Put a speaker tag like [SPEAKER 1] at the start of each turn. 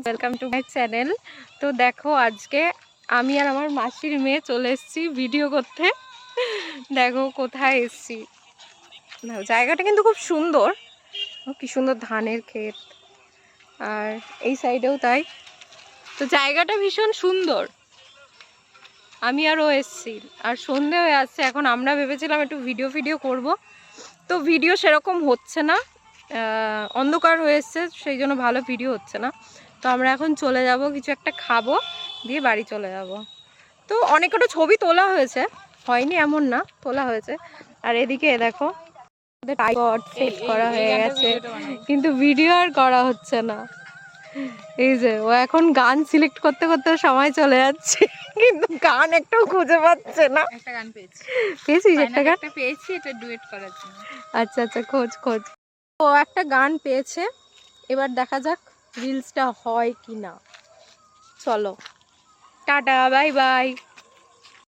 [SPEAKER 1] Friends, welcome to my channel. তো দেখো, আজকে আমি আর আমার মাসির মেয়ে চলে এসেছি ভিডিও করতে। দেখো কোথায় এসেছি। জায়গাটা কিন্তু খুব সুন্দর, কি সুন্দর ধানের ক্ষেত, আর এই সাইডেও তাই। তো জায়গাটা ভীষণ সুন্দর। আমি আরও এসেছি, আর সন্ধে হয়ে আসছে এখন। আমরা ভেবেছিলাম একটু ভিডিও করব, তো ভিডিও সেরকম হচ্ছে না, অন্ধকার হয়ে এসছে, সেই জন্য ভালো ভিডিও হচ্ছে না। তো আমরা এখন চলে যাব, কিছু একটা খাবো, দিয়ে বাড়ি চলে যাব। তো অনেক কটা ছবি তোলা হয়েছে, হয়নি এমন না, তোলা হয়েছে। আর এদিকে দেখো ট্রাইপড সেট করা হয়ে গেছে, কিন্তু ভিডিও আর করা হচ্ছে না। এই যে ও এখন গান সিলেক্ট করতে করতে সময় চলে যাচ্ছে, কিন্তু গান একটাও খুঁজে পাচ্ছে না।
[SPEAKER 2] একটা গান পেয়েছি।
[SPEAKER 1] পেয়েছিস একটা গান?
[SPEAKER 2] পেয়েছি, এটা ডুয়েট করার জন্য।
[SPEAKER 1] আচ্ছা আচ্ছা, খোঁজ। ও একটা গান পেয়েছে, এবার দেখা যাক রিলসটা হয় কি না। চলো, টাটা, বাই বাই।